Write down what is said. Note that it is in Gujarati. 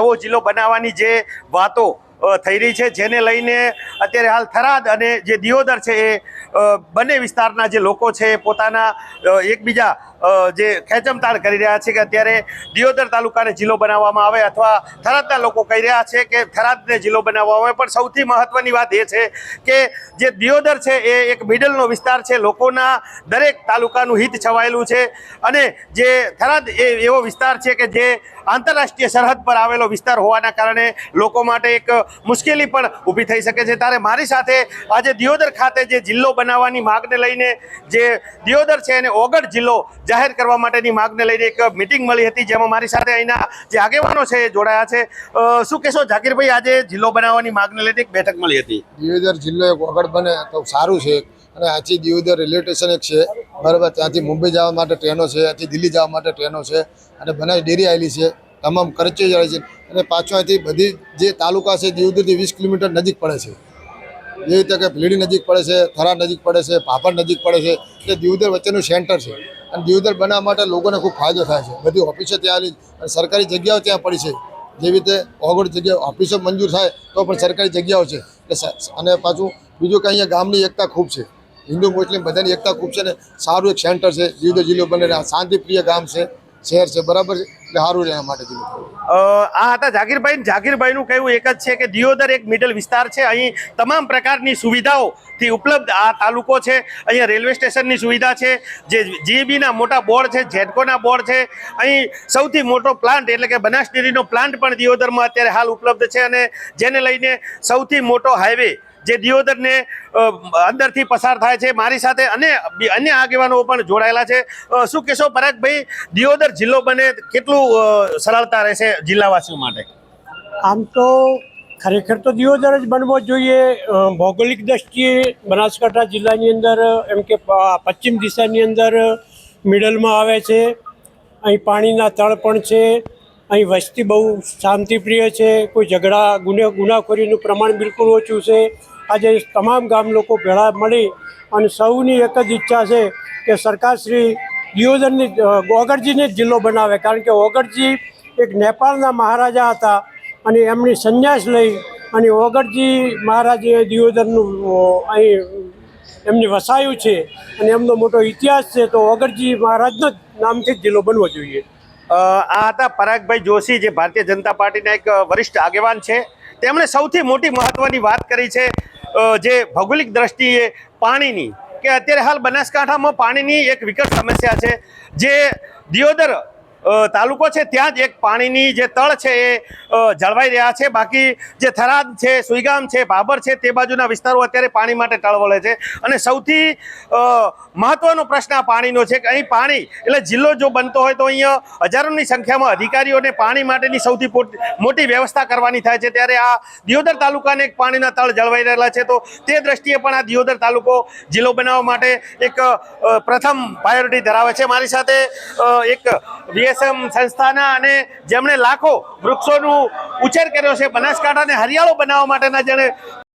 નવો જિલ્લો બનાવવાની જે વાતો થઈ રહી છે, જેને લઈને અત્યારે હાલ થરાદ અને જે દિયોદર છે એ બંને વિસ્તારના જે લોકો છે પોતાના એકબીજા જે ખેંચમતાણ કરી રહ્યા છે કે અત્યારે દિયોદર તાલુકાને જિલ્લો બનાવવામાં આવે અથવા થરાદના લોકો કહી રહ્યા છે કે થરાદને જિલ્લો બનાવવામાં આવે। પણ સૌથી મહત્વની વાત એ છે કે જે દિયોદર છે એ એક મિડલનો વિસ્તાર છે, લોકોના દરેક તાલુકાનું હિત છવાયેલું છે અને જે થરાદ એ એવો વિસ્તાર છે કે જે આંતરરાષ્ટ્રીય સરહદ પર આવેલો વિસ્તાર હોવાના કારણે લોકો માટે એક મુશ્કેલી પણ ઊભી થઈ શકે છે। ત્યારે મારી સાથે આજે દિયોદર ખાતે જે જિલ્લો બનાવવાની માગને લઈને જે દિયોદર છે એને ઓગઢ જિલ્લો જાહેર કરવા માટેની માગને લઈને એક મિટિંગ મળી હતી, જેમાં મારી સાથે અહીંના જે આગેવાનો છે એ જોડાયા છે। શું કહેશો જાકીરભાઈ, આજે જિલ્લો બનાવવાની માગને લઈને એક બેઠક મળી હતી? દિયોદર જિલ્લો એક ઓગઢ બને તો સારું છે અને આથી દિયોદર રેલવે સ્ટેશન એક છે, બરાબર। ત્યાંથી મુંબઈ જવા માટે ટ્રેનો છે, ત્યાંથી દિલ્હી જવા માટે ટ્રેનો છે અને બનાસ ડેરી આવેલી છે, તમામ ખર્ચે જાય છે અને પાછો અહીંથી બધી જે તાલુકા છે દિયોદરથી 20 કિલોમીટર નજીક પડે છે। જે રીતે કે ભીડી નજીક પડે છે, થરાદ નજીક પડે છે, ભાભર નજીક પડે છે, તે દિયોદર વચ્ચેનું સેન્ટર છે અને દિયોદર બનાવવા માટે લોકોને ખૂબ ફાયદો થાય છે। બધી ઓફિસો ત્યાં આવી અને સરકારી જગ્યાઓ ત્યાં પડી છે, જેવી રીતે ઓગળ જગ્યાએ ઓફિસો મંજૂર થાય તો પણ સરકારી જગ્યાઓ છે અને પાછું બીજું કે અહીંયા ગામની એકતા ખૂબ છે, હિન્દુ મુસ્લિમ બધાની એકતા ખૂબ છે ને સારું એક સેન્ટર છે દિયોદર જિલ્લો બને, શાંતિપ્રિય ગામ છે, શહેર છે, બરાબર છે, એટલે સારું રહેવા માટે જિલ્લો। આ હતા જાકીરભાઈનું કહેવું એક જ છે કે દિયોદર એક મિડલ વિસ્તાર છે, અહીં તમામ પ્રકારની સુવિધાઓથી ઉપલબ્ધ આ તાલુકો છે। અહીંયા રેલવે સ્ટેશનની સુવિધા છે, જે જીઈબીના મોટા બોર્ડ છે, જેટકોના બોર્ડ છે, અહીં સૌથી મોટો પ્લાન્ટ એટલે કે બનાસ ડેરીનો પ્લાન્ટ પણ દિયોદરમાં અત્યારે હાલ ઉપલબ્ધ છે અને જેને લઈને સૌથી મોટો હાઈવે જે દિયોદરને અંદરથી પસાર થાય છે। મારી સાથે અન્ય આગેવાનો પણ જોડાયેલા છે। શું કહેશો પરાગભાઈ, દિયોદર જિલ્લો બને કેટલું સરળતા રહેશે જિલ્લાવાસીઓ માટે? આમ તો ખરેખર તો દિયોદર જ બનવો જોઈએ। ભૌગોલિક દ્રષ્ટિએ બનાસકાંઠા જિલ્લાની અંદર એમ કે પશ્ચિમ દિશાની અંદર મિડલમાં આવે છે, અહીં પાણીના તળ પણ છે, અહીં વસ્તી બહુ શાંતિપ્રિય છે, કોઈ ઝઘડા ગુનાખોરીનું પ્રમાણ બિલકુલ ઓછું છે। આજે તમામ ગામ લોકો ભેળા મળી અને સૌની એક જ ઈચ્છા છે કે સરકારશ્રી દિયોદરની ઓગળજીને જ જિલ્લો બનાવે, કારણ કે ઓગળજી એક નેપાળના મહારાજા હતા અને એમની સંન્યાસ લઈ અને ઓગળજી મહારાજે દિયોદરનું અહીં એમને વસાયું છે અને એમનો મોટો ઇતિહાસ છે, તો ઓગળજી મહારાજના જ નામથી જ જિલ્લો બનવો જોઈએ। આ હતા પરાગભાઈ જોશી, જે ભારતીય જનતા પાર્ટીના એક વરિષ્ઠ આગેવાન છે। તેમણે સૌથી મોટી મહત્વની વાત કરી છે જે ભૌગોલિક દ્રષ્ટિએ પાણીની, કે અત્યારે હાલ બનાસકાંઠામાં પાણીની એક વિકટ સમસ્યા છે। જે દિયોદર તાલુકો છે ત્યાં જ એક પાણીની જે તળ છે એ જળવાઈ રહ્યા છે, બાકી જે થરાદ છે, સુઈગામ છે, ભાભર છે તે બાજુના વિસ્તારો અત્યારે પાણી માટે ટળવળે છે અને સૌથી મહત્વનો પ્રશ્ન આ પાણીનો છે કે અહીં પાણી એટલે જિલ્લો જો બનતો હોય તો અહીંયા હજારોની સંખ્યામાં અધિકારીઓને પાણી માટેની સૌથી મોટી વ્યવસ્થા કરવાની થાય છે। ત્યારે આ દિયોદર તાલુકાને એક પાણીના તળ જળવાઈ રહેલા છે, તો તે દ્રષ્ટિએ પણ આ દિયોદર તાલુકો જિલ્લો બનાવવા માટે એક પ્રથમ પ્રાયોરિટી ધરાવે છે। મારી સાથે એક વીએસએમ સંસ્થાના અને જેમણે લાખો વૃક્ષોનું ઉછેર કર્યો છે, બનાસકાંઠાને હરિયાળો બનાવવા માટેના જેણે